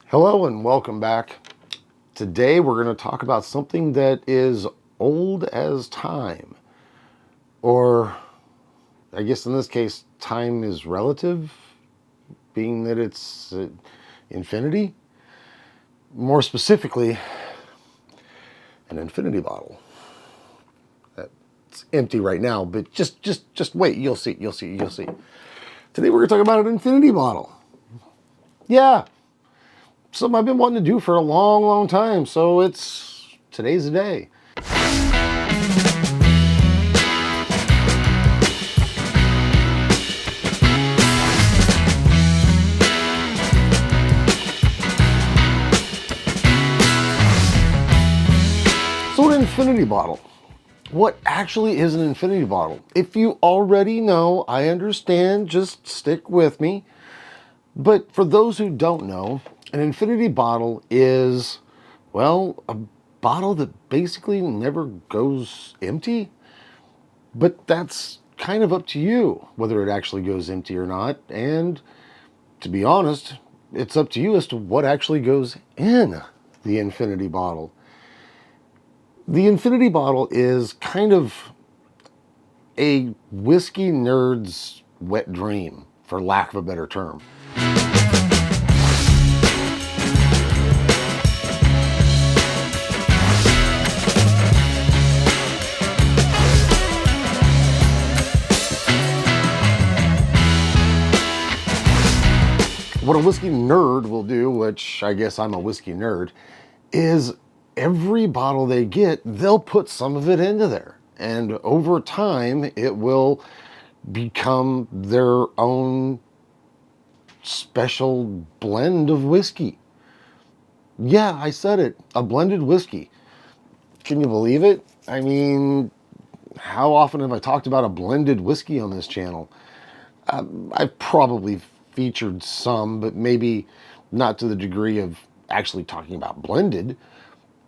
Hello and welcome back. Today we're going to talk about something that is old as time. Or, I guess in this case, time is relative, being that it's infinity. More specifically, an infinity bottle. It's empty right now, but just wait, you'll see. Today we're going to talk about an infinity bottle. Yeah. Something I've been wanting to do for a long time, so today's the day. So an infinity bottle. What actually is an infinity bottle? If you already know, I understand, just stick with me. But for those who don't know, an infinity bottle is, well, a bottle that basically never goes empty. But that's kind of up to you, whether it actually goes empty or not. And to be honest, it's up to you as to what actually goes in the infinity bottle. The infinity bottle is kind of a whiskey nerd's wet dream, for lack of a better term. What a whiskey nerd will do, which I guess I'm a whiskey nerd, is every bottle they get, they'll put some of it into there. And over time, it will become their own special blend of whiskey. Yeah, I said it, a blended whiskey. Can you believe it? I mean, how often have I talked about a blended whiskey on this channel? I've probably featured some, but maybe not to the degree of actually talking about blended.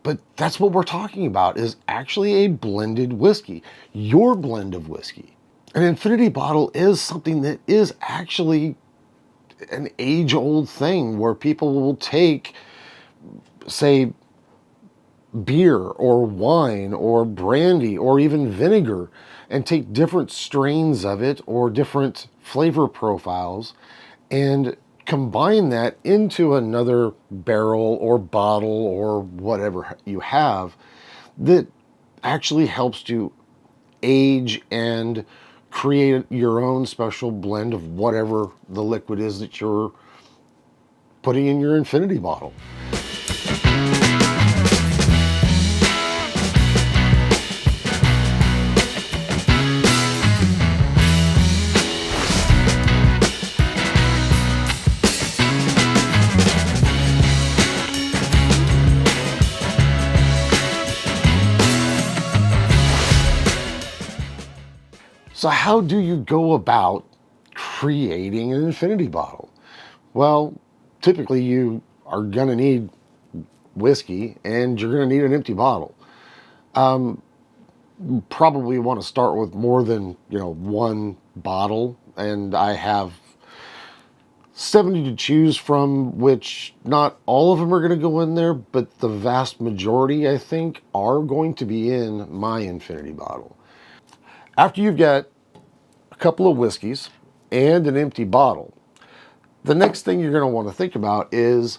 But that's what we're talking about, is actually a blended whiskey, your blend of whiskey. An infinity bottle is something that is actually an age-old thing where people will take, say, beer or wine or brandy or even vinegar and take different strains of it or different flavor profiles and combine that into another barrel or bottle or whatever you have that actually helps to age and create your own special blend of whatever the liquid is that you're putting in your infinity bottle. So how do you go about creating an infinity bottle? Well, typically you are going to need whiskey and you're going to need an empty bottle. Probably want to start with more than, one bottle, and I have 70 to choose from, which not all of them are going to go in there, but the vast majority, I think, are going to be in my infinity bottle. After you've got a couple of whiskeys and an empty bottle, the next thing you're going to want to think about is,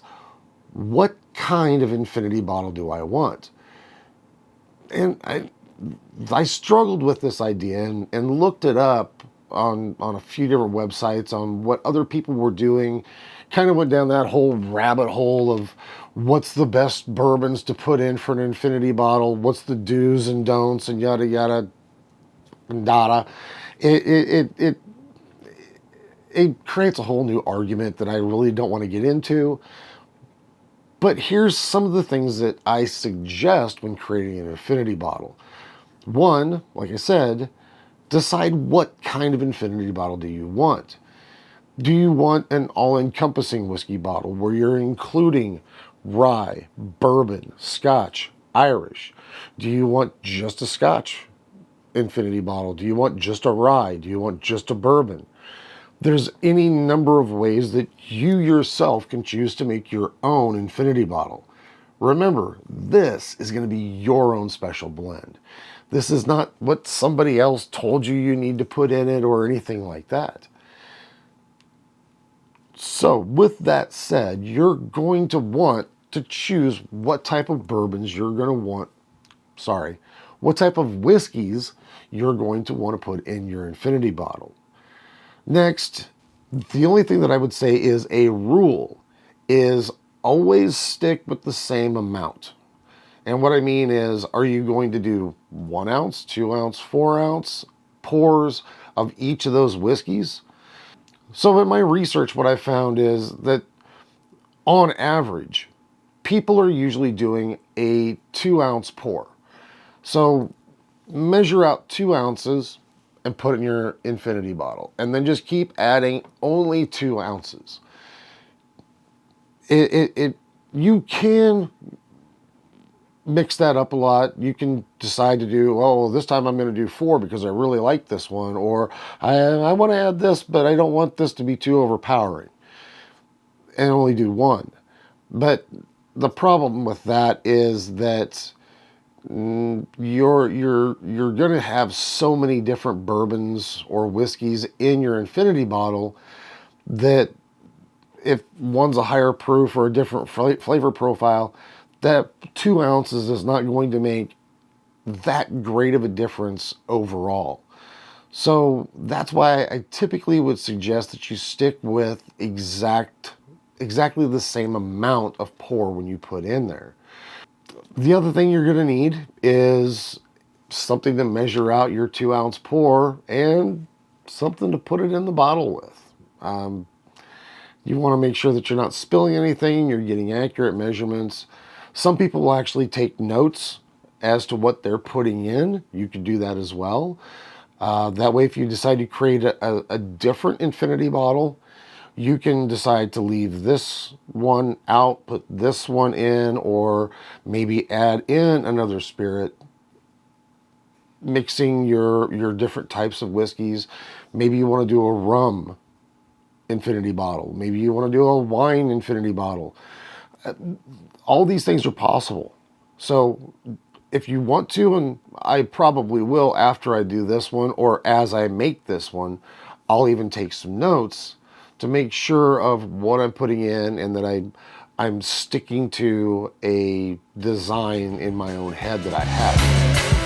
what kind of infinity bottle do I want? And I struggled with this idea and looked it up on a few different websites on what other people were doing. Kind of went down that whole rabbit hole of what's the best bourbons to put in for an infinity bottle, what's the do's and don'ts, and yada yada and dada. It creates a whole new argument that I really don't want to get into. But here's some of the things that I suggest when creating an infinity bottle. One, like I said, decide what kind of infinity bottle do you want. Do you want an all-encompassing whiskey bottle where you're including rye, bourbon, Scotch, Irish? Do you want just a Scotch infinity bottle? Do you want just a rye? Do you want just a bourbon? There's any number of ways that you yourself can choose to make your own infinity bottle. Remember, this is going to be your own special blend. This is not what somebody else told you you need to put in it or anything like that. So with that said, you're going to want to choose what type of bourbons you're going to want, what type of whiskeys you're going to want to put in your infinity bottle. Next, the only thing that I would say is a rule is always stick with the same amount. And what I mean is, are you going to do 1 ounce, 2 ounce, 4 ounce pours of each of those whiskeys? So in my research, what I found is that on average, people are usually doing a 2 ounce pour. So measure out 2 ounces and put it in your infinity bottle, and then just keep adding only 2 ounces. You can mix that up a lot. You can decide to do, oh, this time I'm going to do 4 because I really like this one, or I want to add this, but I don't want this to be too overpowering, and only do 1. But the problem with that is that you're going to have so many different bourbons or whiskeys in your infinity bottle that if one's a higher proof or a different flavor profile, that 2 ounces is not going to make that great of a difference overall. So that's why I typically would suggest that you stick with exactly the same amount of pour when you put in there. The other thing you're going to need is something to measure out your 2 ounce pour and something to put it in the bottle with. You want to make sure that you're not spilling anything, you're getting accurate measurements. Some people will actually take notes as to what they're putting in. You can do that as well. That way, if you decide to create a different infinity bottle, you can decide to leave this one out, put this one in, or maybe add in another spirit, mixing your different types of whiskeys. Maybe you want to do a rum infinity bottle. Maybe you want to do a wine infinity bottle. All these things are possible. So if you want to, and I probably will after I do this one, or as I make this one, I'll even take some notes to make sure of what I'm putting in and that I'm sticking to a design in my own head that I have.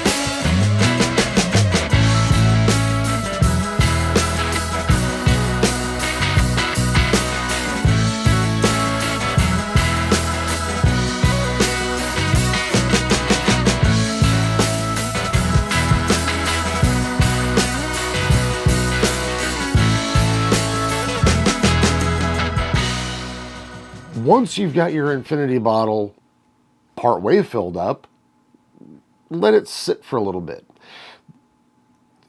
Once you've got your infinity bottle partway filled up, let it sit for a little bit.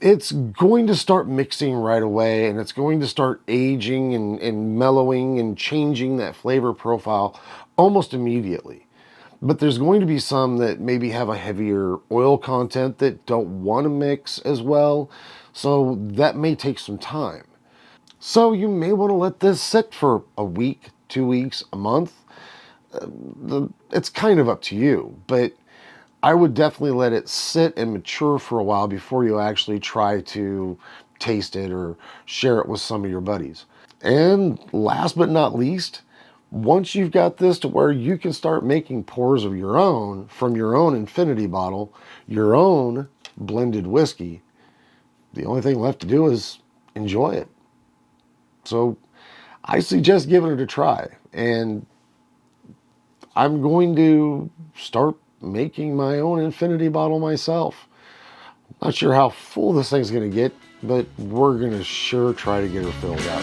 It's going to start mixing right away, and it's going to start aging and mellowing and changing that flavor profile almost immediately. But there's going to be some that maybe have a heavier oil content that don't want to mix as well, so that may take some time. So you may want to let this sit for a week, 2 weeks, a month. It's kind of up to you, but I would definitely let it sit and mature for a while before you actually try to taste it or share it with some of your buddies. And last but not least, once you've got this to where you can start making pours of your own from your own infinity bottle, your own blended whiskey, the only thing left to do is enjoy it. So I suggest giving it a try, and I'm going to start making my own infinity bottle myself. Not sure how full this thing's going to get, but we're going to sure try to get her filled up.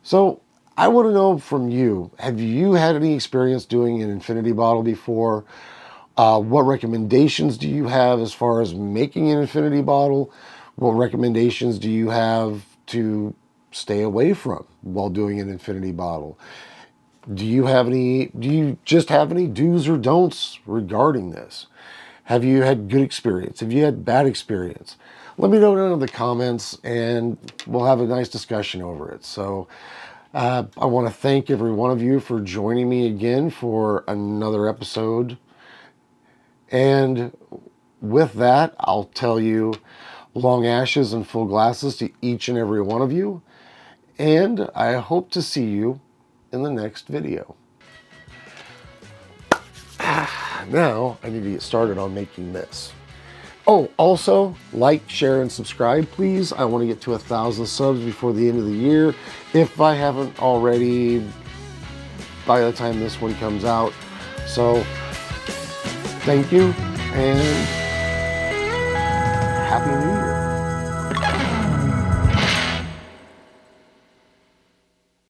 So I want to know from you, have you had any experience doing an infinity bottle before? What recommendations do you have as far as making an infinity bottle? What recommendations do you have to stay away from while doing an infinity bottle? Do you just have any do's or don'ts regarding this? Have you had good experience? Have you had bad experience? Let me know down in the comments and we'll have a nice discussion over it. So I want to thank every one of you for joining me again for another episode. And with that, I'll tell you long ashes and full glasses to each and every one of you. And I hope to see you in the next video. Now I need to get started on making this. Oh, also like, share, and subscribe, please. I want to get to 1,000 subs before the end of the year, if I haven't already by the time this one comes out. So thank you and Happy New Year.